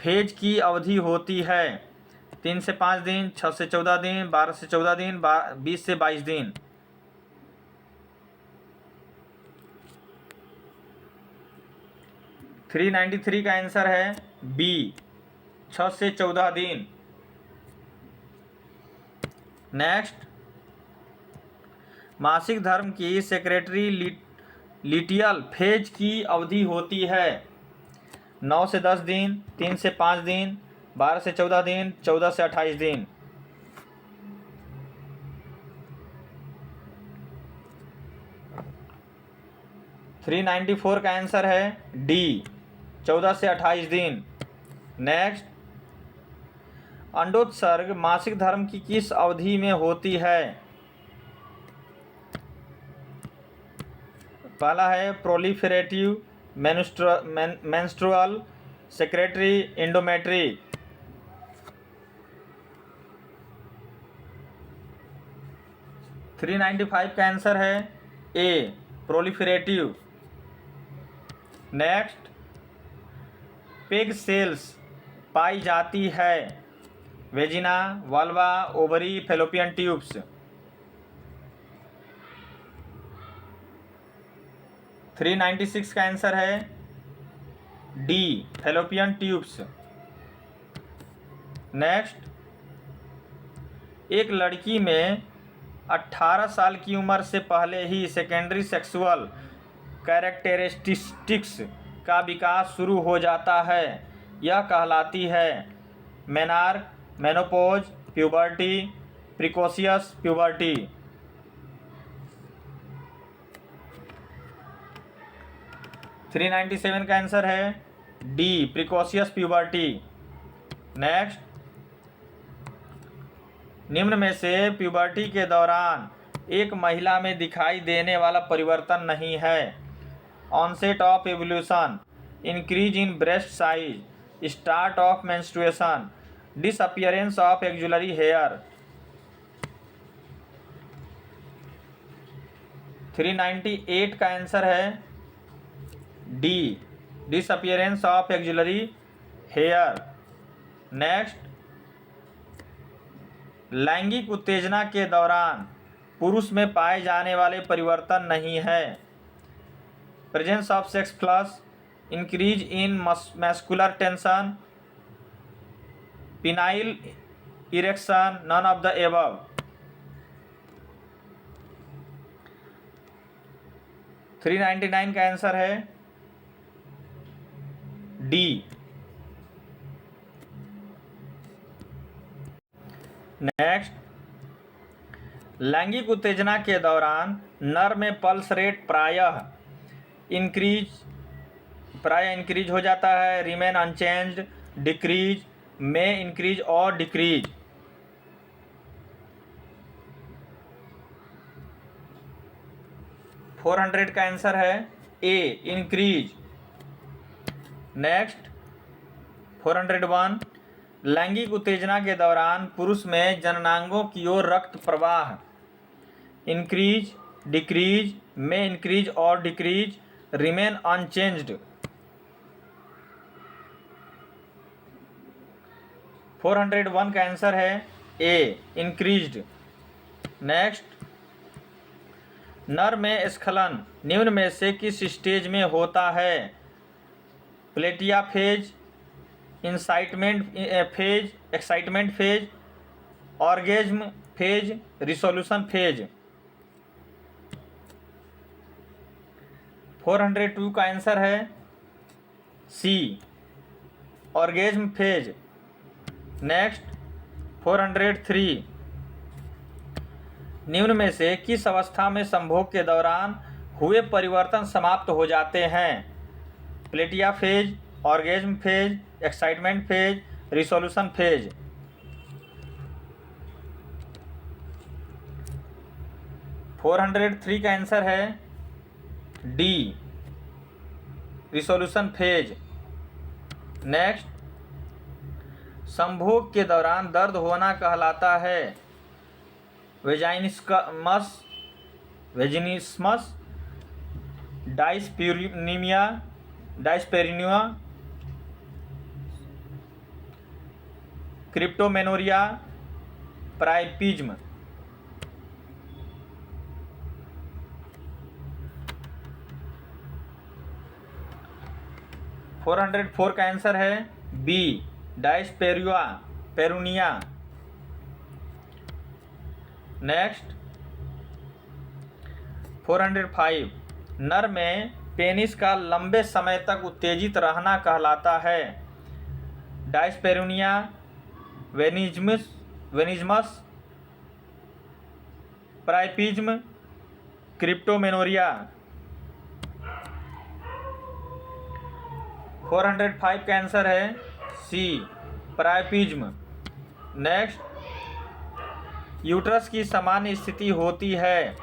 Speaker 1: फेज की अवधि होती है 3 से 5 दिन, 6 से 14 दिन, 12 से 14 दिन, 20 से 22 दिन। 393 का आंसर है बी, 6 से 14 दिन। नेक्स्ट, मासिक धर्म की सेक्रेटरी लिटियल फेज की अवधि होती है 9 से 10 दिन, 3 से 5 दिन, 12 से 14 दिन, 14 से 28 दिन। थ्री 394 का आंसर है डी, 14 से 28 दिन। नेक्स्ट, अंडोत्सर्ग मासिक धर्म की किस अवधि में होती है? पहला है प्रोलिफरेटिव, मेंस्ट्रुअल, सेक्रेटरी, इंडोमेट्री। थ्री 395 का आंसर है ए, प्रोलिफरेटिव। नेक्स्ट, पेग सेल्स पाई जाती है वेजिना, वाल्वा, ओवरी, फैलोपियन ट्यूब्स। 396 का आंसर है डी, फैलोपियन ट्यूब्स। नेक्स्ट, एक लड़की में 18 साल की उम्र से पहले ही सेकेंडरी सेक्सुअल कैरेक्टरिस्टिक्स का विकास शुरू हो जाता है, यह कहलाती है menarche, menopause, puberty, precocious puberty. 397 का आंसर है डी, प्रिकोशियस प्यूबर्टी। नेक्स्ट, निम्न में से प्यूबर्टी के दौरान एक महिला में दिखाई देने वाला परिवर्तन नहीं है? Onset of evolution, increase in breast size, start of menstruation, disappearance of axillary hair. 398 का आंसर है D, disappearance of axillary hair. Next, लैंगिक उत्तेजना के दौरान पुरुष में पाए जाने वाले परिवर्तन नहीं है? Presence of sex plus, increase in muscular tension, penile erection, none of the above. 399 का आंसर है डी। नेक्स्ट, लैंगिक उत्तेजना के दौरान नर में पल्स रेट प्रायः इंक्रीज हो जाता है, रिमेन अनचेंज्ड, डिक्रीज, में इंक्रीज और डिक्रीज। 400 का आंसर है ए, इंक्रीज। नेक्स्ट, 401, लैंगिक उत्तेजना के दौरान पुरुष में जननांगों की ओर रक्त प्रवाह इंक्रीज, डिक्रीज, में इंक्रीज और डिक्रीज, रिमेन अनचेंज्ड। 401 का आंसर है ए, इंक्रीज्ड। नेक्स्ट, नर में स्खलन निम्न में से किस स्टेज में होता है? Plateau phase, excitement phase, orgasm phase, resolution phase. 402 का आंसर है सी, ऑर्गेज्म फेज। नेक्स्ट, 403, निम्न में से किस अवस्था में संभोग के दौरान हुए परिवर्तन समाप्त हो जाते हैं? Plateau phase, orgasm phase, excitement phase, resolution phase. 403 का आंसर है डी, रिसोल्यूशन फेज। नेक्स्ट, संभोग के दौरान दर्द होना कहलाता है वेजाइनिस्मस, वेजिनिस्मस, डाइस्पेरिनिया, डाइस्पेरिनिया, क्रिप्टोमेनोरिया, प्राइपिज्म। 404 का आंसर है बी, डाइस्पेरिया पेरुनिया। नेक्स्ट, 405, नर में पेनिस का लंबे समय तक उत्तेजित रहना कहलाता है डाइस्पेरुनिया, वेनिज्मस, प्राइपिज्म, क्रिप्टोमेनोरिया। 405 का आंसर है सी, प्राइपिज्म। नेक्स्ट, यूट्रस की सामान्य स्थिति होती है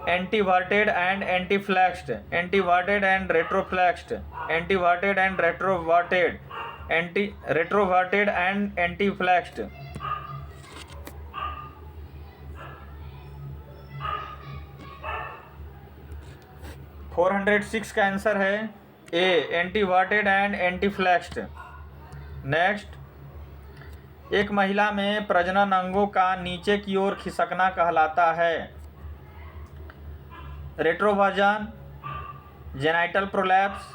Speaker 1: एंटीवर्टेड एंड एंटीफ्लेक्स्ड, एंटीवर्टेड एंड रेट्रोफ्लेक्स्ड, एंटीवर्टेड एंड रेट्रोवर्टेड, रेट्रोवर्टेड एंड एंटीफ्लेक्स्ड। 406 का आंसर है ए, एंटीवर्टेड एंड एंटीफ्लेक्स्ड। नेक्स्ट, एक महिला में प्रजनन अंगों का नीचे की ओर खिसकना कहलाता है retroversion, genital prolapse,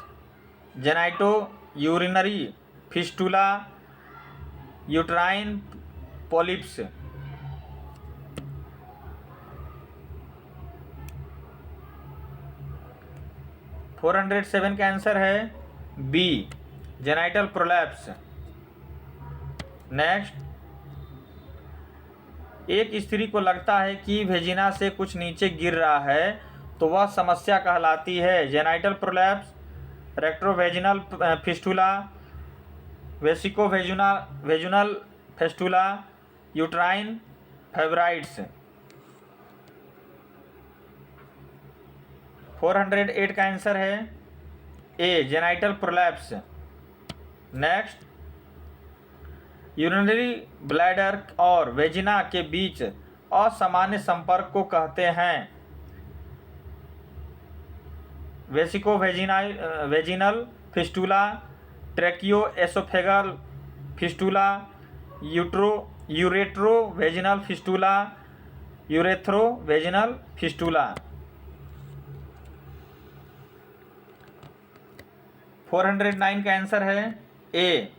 Speaker 1: genito urinary fistula, uterine polyps. 407 का आंसर है बी, जेनाइटल प्रोलैप्स। नेक्स्ट, एक स्त्री को लगता है कि वेजिना से कुछ नीचे गिर रहा है तो वह समस्या कहलाती है genital prolapse, rectovaginal fistula, vaginal fistula, uterine fibroids. 408 का आंसर है A, genital prolapse. Next, urinary bladder और वेजिना के बीच असामान्य संपर्क को कहते हैं vaginal fistula, tracheo oesophageal fistula, uretero vaginal fistula, urethro vaginal fistula. 409 का आंसर है A,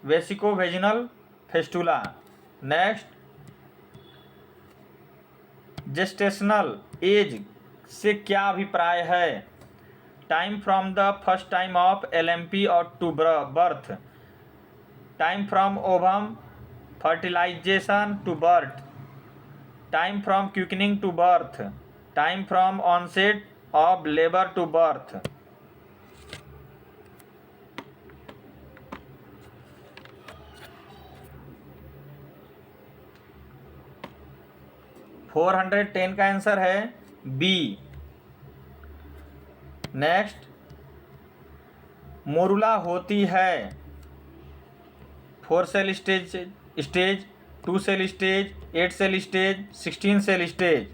Speaker 1: vesico vaginal fistula. Next, gestational age से क्या अभिप्राय है? Time from the first time of LMP और to birth, time from ovum fertilisation to birth, time from quickening to birth, time from onset of labour to birth. 410 का answer है B. Next, morula होती है 4 cell stage, 2 cell stage, 8 cell stage, 16 cell stage.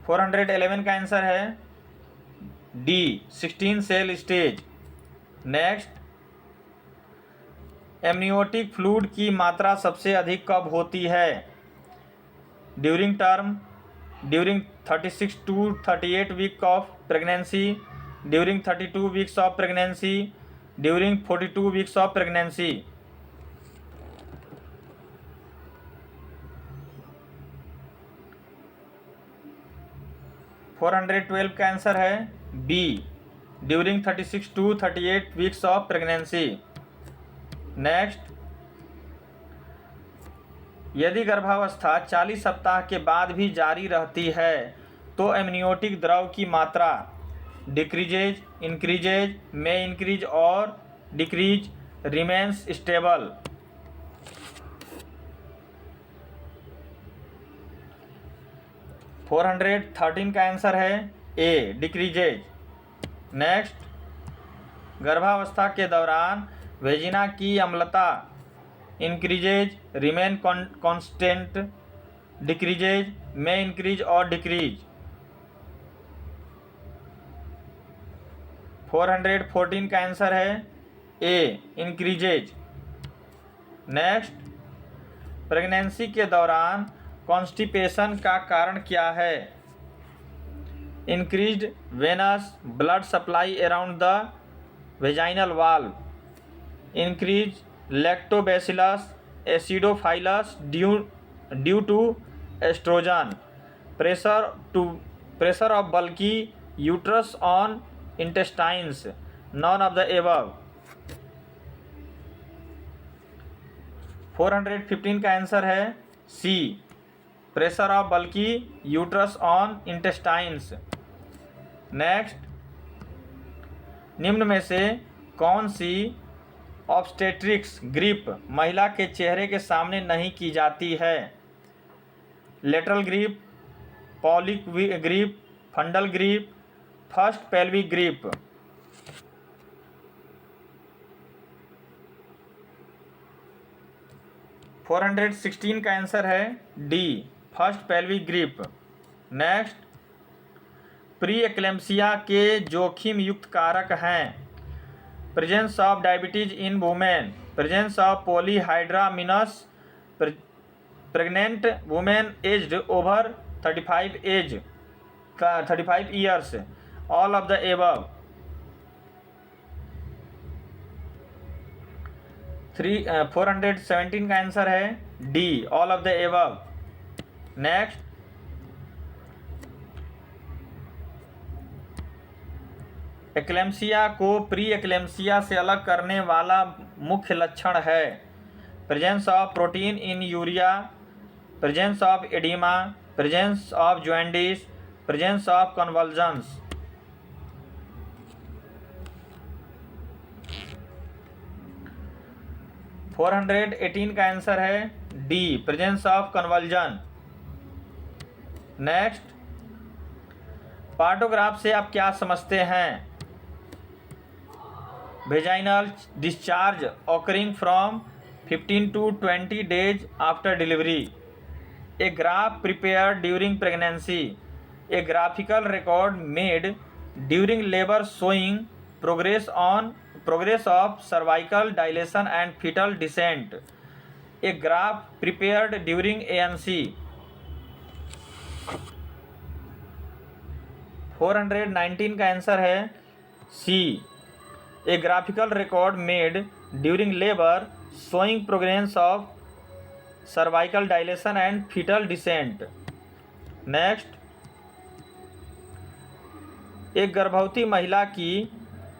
Speaker 1: 411 का answer है D, 16 cell stage. Next, amniotic fluid की मात्रा सबसे अधिक कब होती है? During 36 to 38 week of pregnancy, during 32 weeks of pregnancy, during 42 weeks of pregnancy. 412 का आंसर है B, during 36 to 38 weeks of pregnancy. Next, यदि गर्भावस्था 40 सप्ताह के बाद भी जारी रहती है तो एमनियोटिक द्रव की मात्रा डिक्रीजेज, इंक्रीजेज, में इंक्रीज और डिक्रीज, रिमेन्स स्टेबल। 413 का आंसर है ए, डिक्रीजेज। नेक्स्ट, गर्भावस्था के दौरान वेजिना की अम्लता इंक्रीजेज, रिमेन कांस्टेंट, डिक्रीजेज, में इंक्रीज और डिक्रीज। 414 का आंसर है ए, इंक्रीजेज। नेक्स्ट, प्रेगनेंसी के दौरान कॉन्स्टिपेशन का कारण क्या है? Increased venous blood supply around the vaginal valve, increase lactobacillus acidophilus due to oestrogen, pressure of bulky uterus on intestines, none of the above. 415 का आंसर है C, pressure of bulky uterus on intestines. Next, निम्न में से कौन सी obstetrics grip महिला के चेहरे के सामने नहीं की जाती है? Lateral grip, Pawlik grip, fundal grip, first pelvic grip. 416 का आंसर है D, first pelvic grip. Next, pre eclampsia के जोखिम युक्त कारक हैं? Presence of diabetes in women, presence of polyhydramnios, pregnant women aged over 35 years, all of the above. 417 का answer है D, all of the above. Next, eclampsia को pre eclampsia से अलग करने वाला मुख्य लक्षण है? Presence of protein in urea, presence of oedema, presence of jaundice, presence of convulsions. 418 का आंसर है D, presence of convulsion. Next, partograph से आप क्या समझते हैं? Vaginal discharge occurring from 15 to 20 days after delivery, a graph prepared during pregnancy, a graphical record made during labor showing progress of cervical dilation and fetal descent, a graph prepared during ANC। 419 का answer है सी, a graphical record made during labor showing progress of cervical dilation and fetal descent। Next, एक गर्भवती महिला की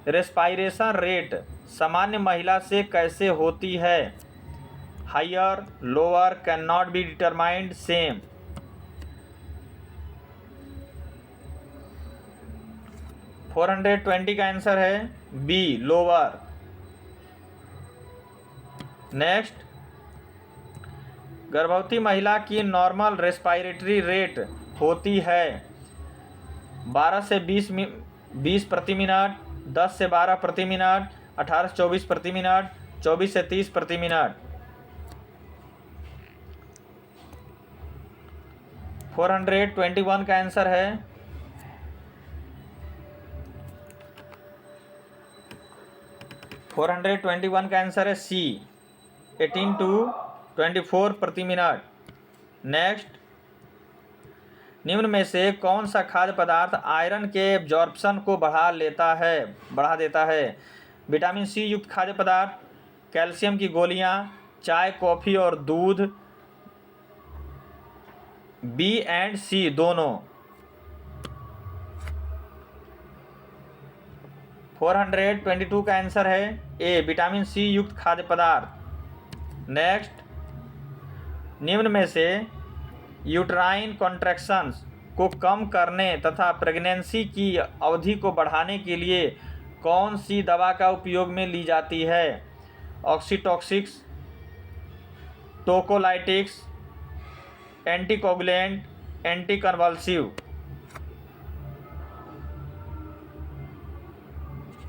Speaker 1: respiration rate सामान्य महिला से कैसे होती है? Higher, lower, can not be determined, same. 420 का आंसर है बी, लोअर। नेक्स्ट, गर्भवती महिला की नॉर्मल रेस्पायरेटरी रेट होती है 12 से 20 प्रति मिनट, 10 से 12 प्रति मिनट, 18 से 24 प्रति मिनट, 24 से 30 प्रति मिनट। 421 का आंसर है 421 का आंसर है सी, 18 to 24 प्रति मिनट। नेक्स्ट, निम्न में से कौन सा खाद्य पदार्थ आयरन के एब्जॉर्प्शन को बढ़ा देता है? विटामिन सी युक्त खाद्य पदार्थ, कैल्शियम की गोलियां, चाय, कॉफ़ी और दूध, बी एंड सी दोनों। 422 का आंसर है ए विटामिन सी युक्त खाद्य पदार्थ। नेक्स्ट, निम्न में से यूट्राइन कॉन्ट्रैक्शंस को कम करने तथा प्रेगनेंसी की अवधि को बढ़ाने के लिए कौन सी दवा का उपयोग में ली जाती है? ऑक्सीटॉक्सिक्स, टोकोलाइटिक्स, एंटीकोगुलेंट, एंटीकन्वल्सिव।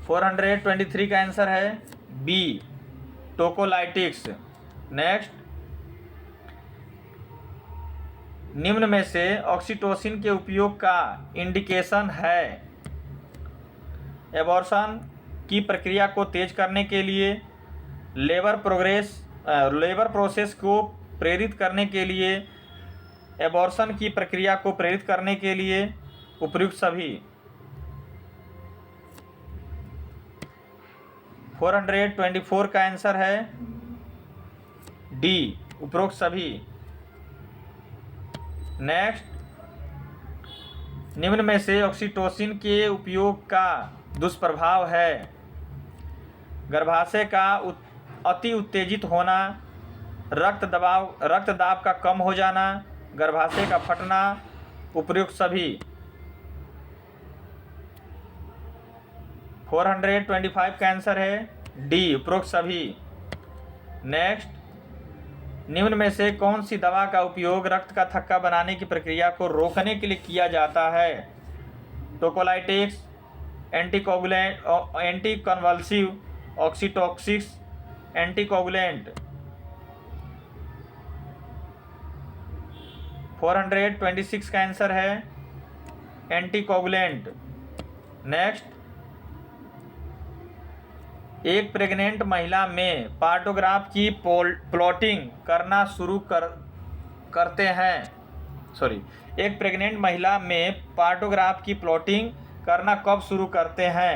Speaker 1: 423 का आंसर है बी, टोकोलाइटिक्स। नेक्स्ट, निम्न में से ऑक्सीटोसिन के उपयोग का इंडिकेशन है? एबॉर्शन की प्रक्रिया को तेज करने के लिए, लेबर प्रोसेस को प्रेरित करने के लिए, एबॉर्शन की प्रक्रिया को प्रेरित करने के लिए, उपयुक्त सभी। 424 का आंसर है डी, उपरोक्त सभी। नेक्स्ट, निम्न में से ऑक्सीटोसिन के उपयोग का दुष्प्रभाव है? गर्भाशय का अति उत्तेजित होना, रक्तदाब का कम हो जाना, गर्भाशय का फटना, उपयुक्त सभी। 425 का आंसर है डी, उपरोक्त सभी। नेक्स्ट, निम्न में से कौन सी दवा का उपयोग रक्त का थक्का बनाने की प्रक्रिया को रोकने के लिए किया जाता है? Tocolytics, anticoagulant, anticonvulsive, oxytocics, anticoagulant. 426 का आंसर है एंटीकोगुलेंट। नेक्स्ट, एक प्रेग्नेंट महिला में पार्टोग्राफ की प्लॉटिंग करना शुरू करते हैं। एक प्रेग्नेंट महिला में पार्टोग्राफ की प्लॉटिंग करना कब शुरू करते हैं?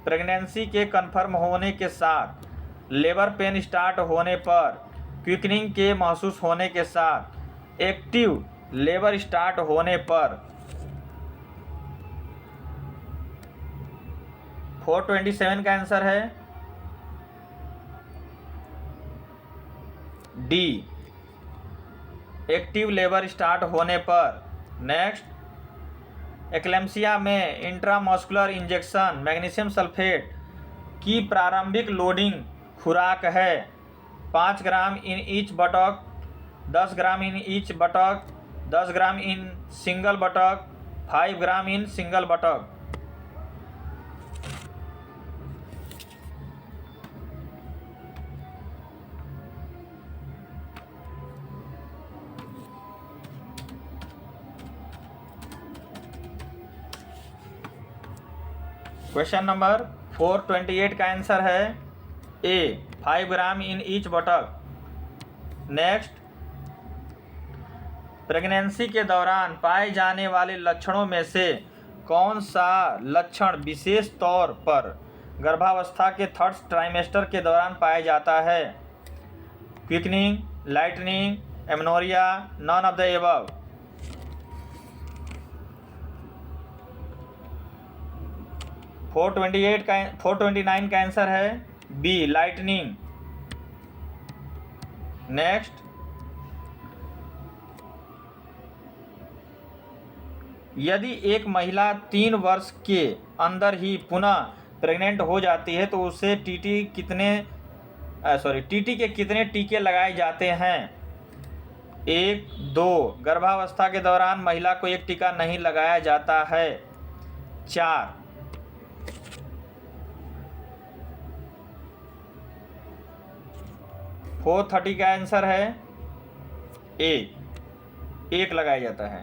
Speaker 1: प्रेगनेंसी के कंफर्म होने के साथ, लेबर पेन स्टार्ट होने पर, क्विकनिंग के महसूस होने के साथ, एक्टिव लेबर स्टार्ट होने पर। 427 का आंसर है डी, एक्टिव लेबर स्टार्ट होने पर। नेक्स्ट, एक्लेम्सिया में इंट्रामस्कुलर इंजेक्शन मैग्नीशियम सल्फेट की प्रारंभिक लोडिंग खुराक है? 5 gram in each buttock, 10 gram in each buttock, 10 gram in single buttock, 5 gram in single buttock. Question number 428 का आंसर है A, 5 gram in each buttock. Next, pregnancy के दौरान पाए जाने वाले लक्षणों में से कौन सा लक्षण विशेष तौर पर गर्भावस्था के 3rd ट्राइमेस्टर के दौरान पाया जाता है? Quickening, lightning, amenorrhoea, non of the above. 429 का आंसर है बी, लाइटनिंग। नेक्स्ट, यदि एक महिला 3 वर्ष के अंदर ही पुनः प्रेग्नेंट हो जाती है तो उसे टीटी के कितने टीके लगाए जाते हैं? 1, 2। गर्भावस्था के दौरान महिला को एक टीका नहीं लगाया जाता है। 4। 430 का आंसर है ए, 1 लगाया जाता है।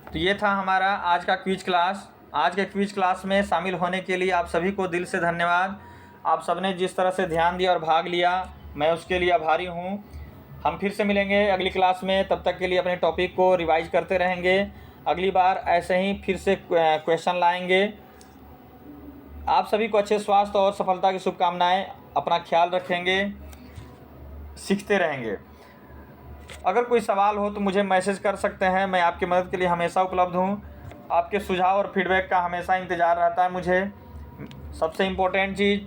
Speaker 1: तो ये था हमारा आज का क्विज क्लास। आज के क्विज क्लास में शामिल होने के लिए आप सभी को दिल से धन्यवाद। आप सबने जिस तरह से ध्यान दिया और भाग लिया, मैं उसके लिए आभारी हूँ। हम फिर से मिलेंगे अगली क्लास में, तब तक के लिए अपने टॉपिक को रिवाइज करते रहेंगे। अगली बार ऐसे ही फिर से क्वेश्चन लाएंगे। आप सभी को अच्छे स्वास्थ्य और सफलता की शुभकामनाएं। अपना ख्याल रखेंगे, सीखते रहेंगे। अगर कोई सवाल हो तो मुझे मैसेज कर सकते हैं, मैं आपकी मदद के लिए हमेशा उपलब्ध हूँ। आपके सुझाव और फीडबैक का हमेशा इंतज़ार रहता है मुझे। सबसे इम्पोर्टेंट चीज़,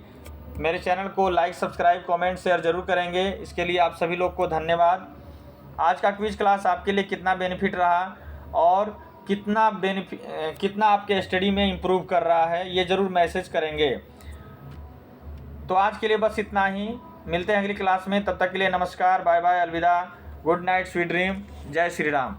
Speaker 1: मेरे चैनल को लाइक, सब्सक्राइब, कमेंट, शेयर ज़रूर करेंगे। इसके लिए आप सभी लोग को धन्यवाद। आज का क्विज क्लास आपके लिए कितना बेनिफिट रहा और कितना आपके स्टडी में इम्प्रूव कर रहा है, ये ज़रूर मैसेज करेंगे। तो आज के लिए बस इतना ही, मिलते हैं अगली क्लास में। तब तक के लिए नमस्कार, बाय बाय, अलविदा, गुड नाइट, स्वीट ड्रीम, जय श्री राम।